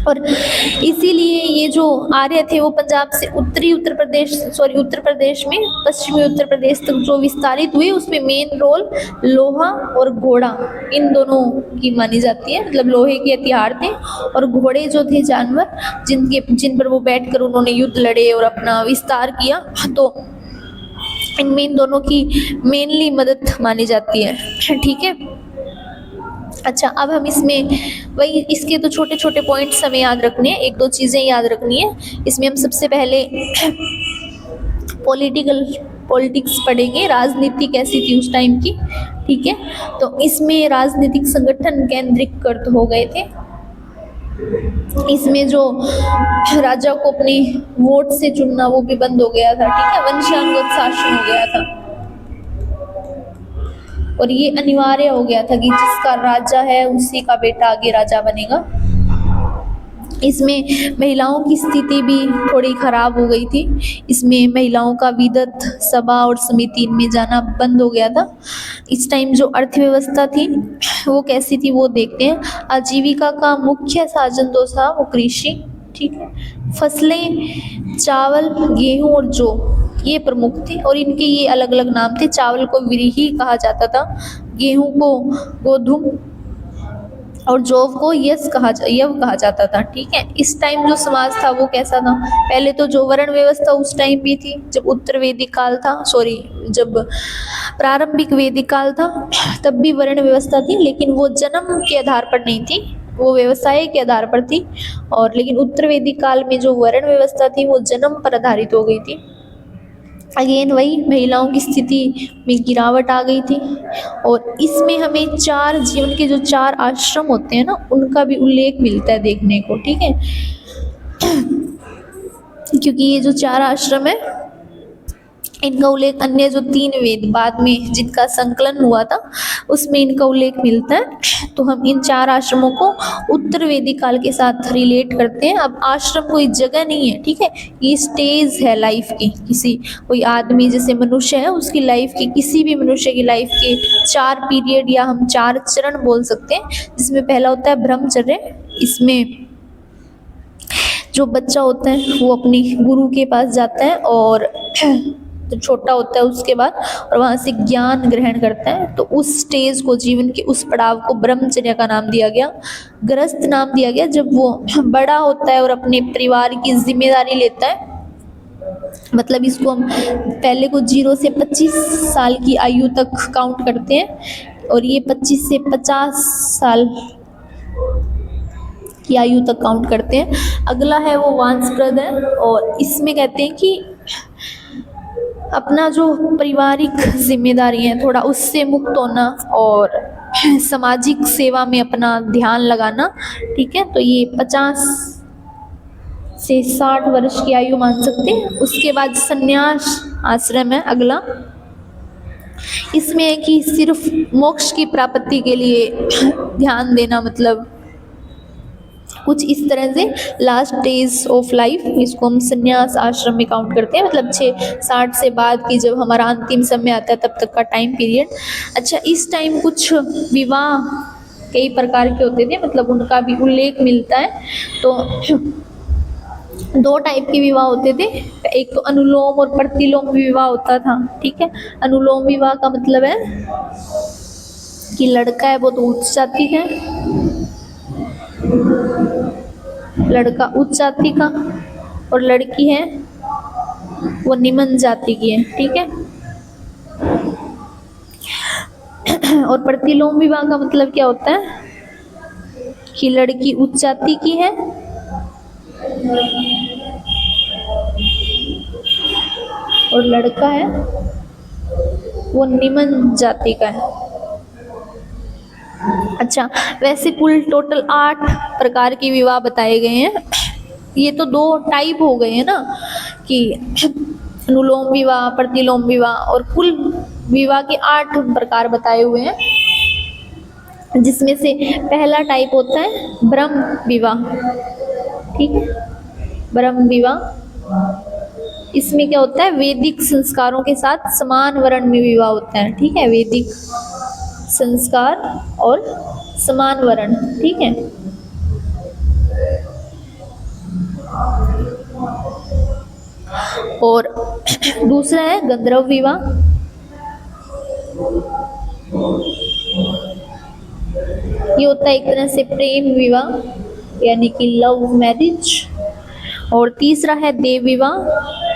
और इसीलिए ये जो आर्य थे वो पंजाब से उत्तर प्रदेश में पश्चिमी उत्तर प्रदेश तक जो विस्तारित हुए, उसमें मेन रोल लोहा और घोड़ा, इन दोनों की मानी जाती है। मतलब लोहे के हथियार थे, और घोड़े जो थे जानवर जिन पर वो बैठकर उन्होंने युद्ध लड़े और अपना विस्तार किया, तो इनमें इन दोनों की मेनली मदद मानी जाती है। ठीक है, अच्छा, अब हम इसमें वही, इसके तो छोटे छोटे पॉइंट्स हमें याद रखने हैं, 1-2 चीज़ें याद रखनी है। इसमें हम सबसे पहले पॉलिटिक्स पढ़ेंगे, राजनीति कैसी थी उस टाइम की। ठीक है, तो इसमें राजनीतिक संगठन केंद्रीकृत हो गए थे। इसमें जो राजा को अपने वोट से चुनना वो भी बंद हो गया था। ठीक है, वंशानुगत शासन हो गया था, और ये अनिवार्य हो गया था कि जिसका राजा है उसी का बेटा आगे राजा बनेगा। इसमें महिलाओं की स्थिति भी थोड़ी खराब हो गई थी। इसमें महिलाओं का विदत, सभा और समिति इनमें जाना बंद हो गया था। इस टाइम जो अर्थव्यवस्था थी वो कैसी थी वो देखते हैं। आजीविका का मुख्य साधन तो था वो कृषि। ठीक है, फसलें चावल, गेहूं और जौ ये प्रमुख थे, और इनके ये अलग अलग नाम थे। चावल को व्रीहि कहा जाता था, गेहूं को गोधूम, और जॉव को यव कहा जाता था। ठीक है, इस टाइम जो समाज था वो कैसा था, पहले तो जो वर्ण व्यवस्था उस टाइम भी थी जब उत्तर वैदिक काल था, सॉरी जब प्रारंभिक वैदिक काल था तब भी वर्ण व्यवस्था थी, लेकिन वो जन्म के आधार पर नहीं थी, वो व्यवसाय के आधार पर थी। और लेकिन उत्तर वैदिक काल में जो वर्ण व्यवस्था थी वो जन्म पर आधारित हो गई थी। अगेन वही महिलाओं की स्थिति में गिरावट आ गई थी। और इसमें हमें चार जीवन के जो चार आश्रम होते हैं ना उनका भी उल्लेख मिलता है देखने को। ठीक है, क्योंकि ये जो चार आश्रम है इनका उल्लेख अन्य जो तीन वेद बाद में जिनका संकलन हुआ था उसमें इनका उल्लेख मिलता है। तो हम इन चार आश्रमों को उत्तर वैदिक काल के साथ रिलेट करते हैं। अब आश्रम कोई जगह नहीं है, ठीक है, ये स्टेज है लाइफ की, किसी कोई आदमी जैसे मनुष्य है उसकी लाइफ की, किसी भी मनुष्य की लाइफ के चार पीरियड या हम चार चरण बोल सकते हैं, जिसमें पहला होता है ब्रह्मचर्य। इसमें जो बच्चा होता है वो अपनी गुरु के पास जाता है और जब छोटा होता है उसके बाद और वहाँ से ज्ञान ग्रहण करता है, तो उस स्टेज को, जीवन के उस पड़ाव को ब्रह्मचर्य का नाम दिया गया, गृहस्थ नाम दिया गया। जब वो बड़ा होता है और अपने परिवार की जिम्मेदारी लेता है, मतलब इसको हम पहले को 0 से 25 साल की आयु तक काउंट करते हैं और ये 25 से 50 साल की आयु तक काउंट करते हैं। अगला है वो वानप्रस्थ है और इसमें कहते हैं कि अपना जो पारिवारिक जिम्मेदारी है थोड़ा उससे मुक्त होना और सामाजिक सेवा में अपना ध्यान लगाना। ठीक है, तो ये 50 से 60 वर्ष की आयु मान सकते हैं। उसके बाद संन्यास आश्रम है अगला। इसमें है कि सिर्फ मोक्ष की प्राप्ति के लिए ध्यान देना, मतलब कुछ इस तरह से लास्ट डेज ऑफ लाइफ, इसको हम संन्यास आश्रम में काउंट करते हैं, मतलब 60 से बाद की जब हमारा अंतिम समय आता है तब तक का टाइम पीरियड। अच्छा, इस टाइम कुछ विवाह कई प्रकार के होते थे, मतलब उनका भी उल्लेख मिलता है। तो 2 टाइप के विवाह होते थे, एक तो अनुलोम और प्रतिलोम विवाह होता था। ठीक है, अनुलोम विवाह का मतलब है कि लड़का है वो तो उच्च जाति का है, लड़का उच्च जाति का और लड़की है वो निम्न जाति की है। ठीक है, और प्रतिलोम विवाह का मतलब क्या होता है कि लड़की उच्च जाति की है और लड़का है वो निम्न जाति का है। अच्छा, वैसे कुल टोटल 8 प्रकार के विवाह बताए गए हैं। ये तो 2 टाइप हो गए हैं ना, कि अनुलोम विवाह, प्रतिलोम विवाह, और कुल विवाह के 8 प्रकार बताए हुए हैं, जिसमें से पहला टाइप होता है ब्रह्म विवाह। ठीक है, ब्रह्म विवाह, इसमें क्या होता है, वैदिक संस्कारों के साथ समान वर्ण में विवाह होता है। ठीक है, वैदिक संस्कार और समान वर्ण। ठीक है, और दूसरा है गंधर्व विवाह। ये होता है एक तरह से प्रेम विवाह, यानी कि लव मैरिज। और तीसरा है देव विवाह,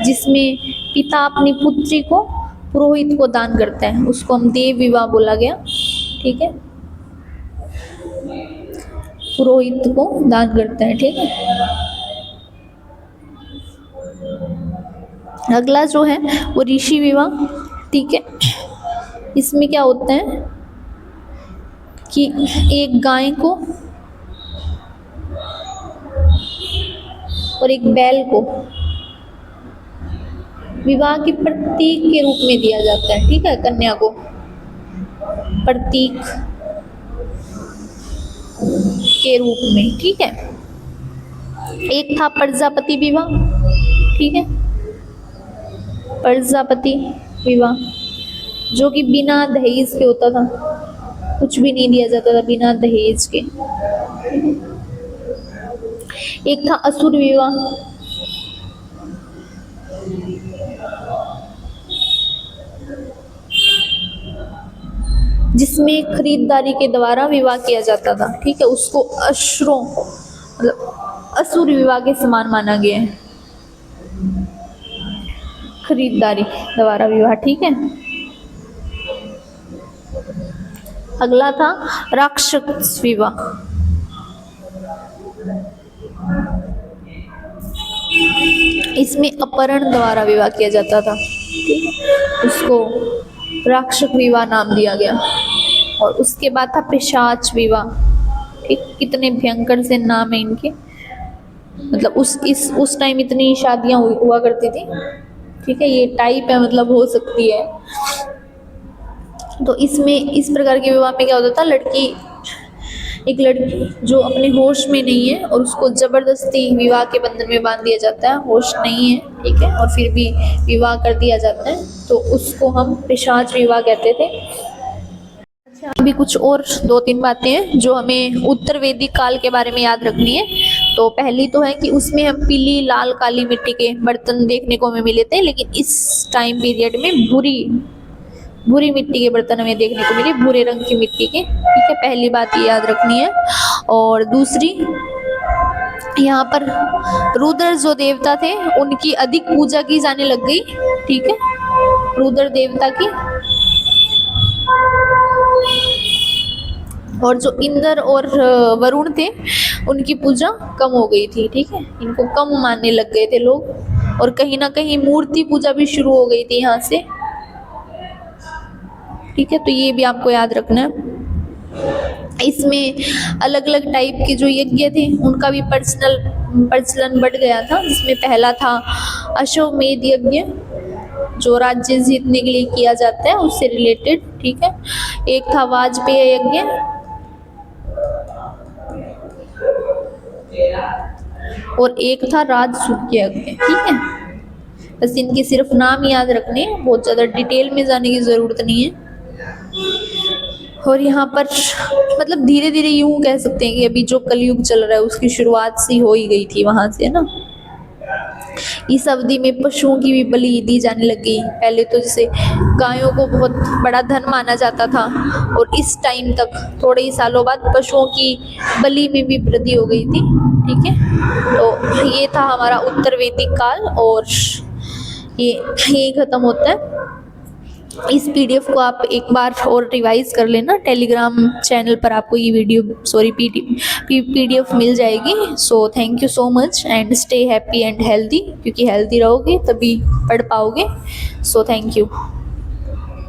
जिसमें पिता अपनी पुत्री को पुरोहित को दान करता है, उसको हम देव विवाह बोला गया। ठीक है, पुरोहित को दान करता है। ठीक है, अगला जो है वो ऋषि विवाह। ठीक है, इसमें क्या होता है कि एक गाय को और एक बैल को विवाह के प्रतीक के रूप में दिया जाता है। ठीक है, कन्या को प्रतीक के रूप में। ठीक है, एक था प्रजापति विवाह। ठीक है, प्रजापति विवाह जो कि बिना दहेज के होता था, कुछ भी नहीं दिया जाता था बिना दहेज के। एक था असुर विवाह। जिसमें खरीदारी के द्वारा विवाह किया जाता था, ठीक है, उसको असुरों मतलब असुर विवाह के समान माना गया है, खरीदारी द्वारा विवाह, ठीक है। अगला था राक्षस विवाह। इसमें अपहरण द्वारा विवाह किया जाता था, ठीक है, उसको राक्षस विवाह नाम दिया गया। और उसके बाद था पिशाच विवाह, ठीक, कितने भयंकर से नाम है इनके, मतलब उस टाइम इतनी शादियां हुआ करती थी, ठीक है, ये टाइप है, मतलब हो सकती है। तो इसमें इस प्रकार के विवाह में क्या होता था, एक लड़की जो अपने होश में नहीं है और उसको जबरदस्ती विवाह के बंधन में बांध दिया जाता है, होश नहीं है, ठीक है, और फिर भी विवाह कर दिया जाता है, तो उसको हम पिशाच विवाह कहते थे। अच्छा, अभी कुछ और 2-3 बातें हैं जो हमें उत्तर वैदिक काल के बारे में याद रखनी है। तो पहली तो है कि उसमें हम पीली, लाल, काली मिट्टी के बर्तन देखने को हमें मिले थे, लेकिन इस टाइम पीरियड में भूरी मिट्टी के बर्तन हमें देखने को मिले, भूरे रंग की मिट्टी के, ठीक है, पहली बात ये याद रखनी है। और दूसरी, यहाँ पर रुद्र जो देवता थे उनकी अधिक पूजा की जाने लग गई, ठीक है, रुद्र देवता की। और जो इंद्र और वरुण थे उनकी पूजा कम हो गई थी, ठीक है, इनको कम मानने लग गए थे लोग। और कहीं ना कहीं मूर्ति पूजा भी शुरू हो गई थी यहाँ से, ठीक है, तो ये भी आपको याद रखना है। इसमें अलग अलग टाइप के जो यज्ञ थे उनका भी प्रचलन बढ़ गया था, जिसमें पहला था अश्वमेध यज्ञ, जो राज्य जीतने के लिए किया जाता है उससे रिलेटेड, ठीक है। एक था वाजपेय यज्ञ, और एक था राजसूय यज्ञ, ठीक है। बस इनके सिर्फ नाम याद रखने हैं, बहुत ज़्यादा डिटेल में जाने की ज़रूरत नहीं है। और यहाँ पर मतलब धीरे धीरे यूं कह सकते हैं कि अभी जो कलयुग चल रहा है उसकी शुरुआत सी हो ही गई थी वहां से, है ना। इस अवधि में पशुओं की भी बलि दी जाने लगी। पहले तो जैसे गायों को बहुत बड़ा धन माना जाता था, और इस टाइम तक थोड़े ही सालों बाद पशुओं की बलि में भी वृद्धि हो गई थी, ठीक है। तो ये था हमारा उत्तर वैदिक काल, और ये खत्म होता है। इस पीडीएफ को आप एक बार और रिवाइज कर लेना, टेलीग्राम चैनल पर आपको ये पीडीएफ मिल जाएगी। So thank you so much and stay happy and healthy, क्योंकि हेल्दी रहोगे तभी पढ़ पाओगे। So thank you.